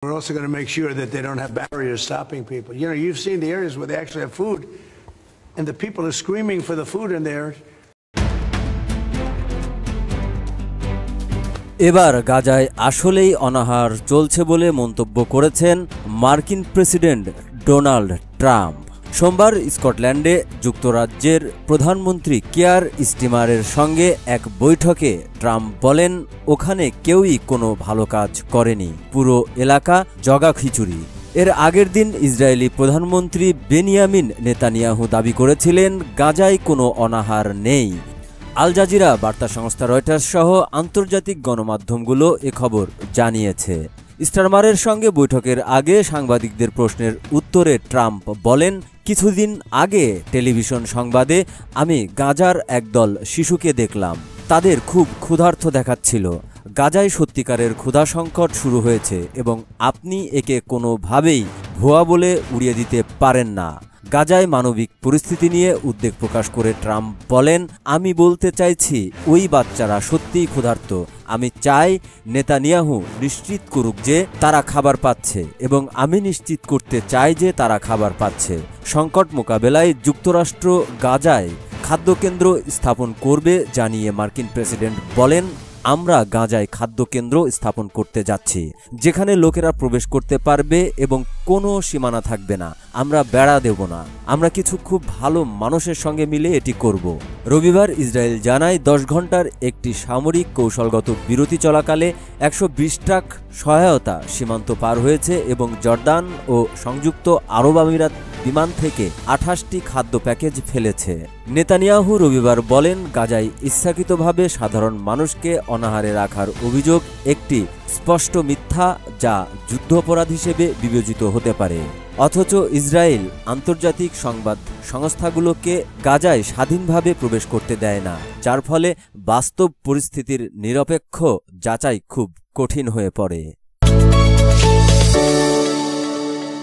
We're also going to make sure that they don't have barriers stopping people. You know, you've seen the areas where they actually have food, and the people are screaming for the food in there. এবার গাজায় আসলেই অনাহার চলছে বলে মন্তব্য করেছেন মার্কিন president Donald Trump. সোমবার স্কটল্যান্ডে যুক্তরাজ্যের প্রধানমন্ত্রী কিয়ার স্টিমারের সঙ্গে এক বৈঠকে ট্রাম্প বলেন, ওখানে কেউই কোনো ভালো কাজ করেনি, পুরো এলাকা জগাখিচুড়ি। এর আগের দিন ইসরায়েলি প্রধানমন্ত্রী বেনিয়ামিন নেতানিয়াহু দাবি করেছিলেন গাজায় কোনো অনাহার নেই। আল জাজিরা বার্তা সংস্থা রয়টার্স সহ আন্তর্জাতিক গণমাধ্যমগুলো এ খবর জানিয়েছে। স্টারমারের সঙ্গে বৈঠকের আগে সাংবাদিকদের প্রশ্নের উত্তরে ট্রাম্প বলেন, কিছুদিন আগে টেলিভিশন সংবাদে আমি গাজার একদল শিশুকে দেখলাম, তাদের খুব ক্ষুধার্ত দেখাচ্ছিল। গাজায় সত্যিকারের ক্ষুধা সংকট শুরু হয়েছে এবং আপনি একে কোনোভাবেই ভুয়া বলে উড়িয়ে দিতে পারেন না। গাজায় মানবিক পরিস্থিতি নিয়ে উদ্বেগ প্রকাশ করে ট্রাম্প বলেন, আমি বলতে চাইছি ওই বাচ্চারা সত্যিই ক্ষুধার্ত। আমি চাই নেতানিয়াহু নিশ্চিত করুক যে তারা খাবার পাচ্ছে এবং আমি নিশ্চিত করতে চাই যে তারা খাবার পাচ্ছে। সংকট মোকাবেলায় যুক্তরাষ্ট্র গাজায় খাদ্যকেন্দ্র স্থাপন করবে জানিয়ে মার্কিন প্রেসিডেন্ট বলেন, আমরা গাজায় খাদ্যকেন্দ্র স্থাপন করতে যাচ্ছি, যেখানে লোকেরা প্রবেশ করতে পারবে এবং কোনো সীমানা থাকবে না। আমরা বেড়া দেব না, আমরা কিছু খুব ভালো মানুষের সঙ্গে মিলে এটি করব। রবিবার ইসরায়েল জানায় 10 ঘন্টার একটি সামরিক কৌশলগত বিরতি চলাকালে 120 ট্রাক সহায়তা সীমান্ত পার হয়েছে এবং জর্দান ও সংযুক্ত আরব আমিরাত বিমান থেকে 28টি খাদ্য প্যাকেজ ফেলেছে। নেতানিয়াহু রবিবার বলেন, গাজায় ইচ্ছাকৃতভাবে সাধারণ মানুষকে অনাহারে রাখার অভিযোগ একটি স্পষ্ট মিথ্যা, যা যুদ্ধাপরাধ হিসেবে বিবেচিত হতে পারে। অথচ ইসরায়েল আন্তর্জাতিক সংবাদ সংস্থাগুলোকে গাজায় স্বাধীনভাবে প্রবেশ করতে দেয় না, যার ফলে বাস্তব পরিস্থিতির নিরপেক্ষ যাচাই খুব কঠিন হয়ে পড়ে।